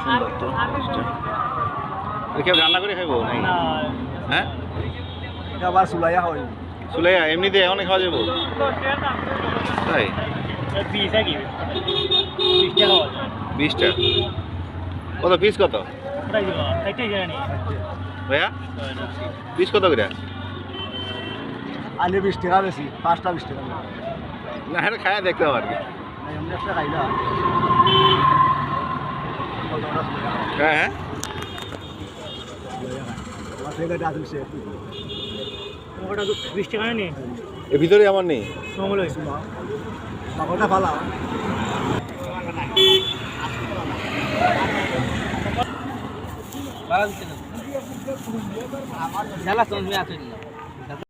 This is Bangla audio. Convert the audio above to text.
সুন্দর তো কেউ রান্না করে খাইবো নাই? হ্যাঁ, আবার সুলাইয়া হয় চুলাইয়া এমনিতে এখন খাওয়া যাবো তাই? 20টা কত পিস কত ভাইয়া? পিস কত করে? আলু 20 টাকা বেশি 5টা 20 টাকা না হ্যাঁ খায়া দেখতে হবে আর কি। আমরা একটা খাইলা হ্যাঁ হ্যাঁ মাছেটা আছে ওটা 20 টাকা নেই এর ভিতরে আমার নেই। মঙ্গল হয়েছে বাবাটা ভালো জ্বালা তুমি আছে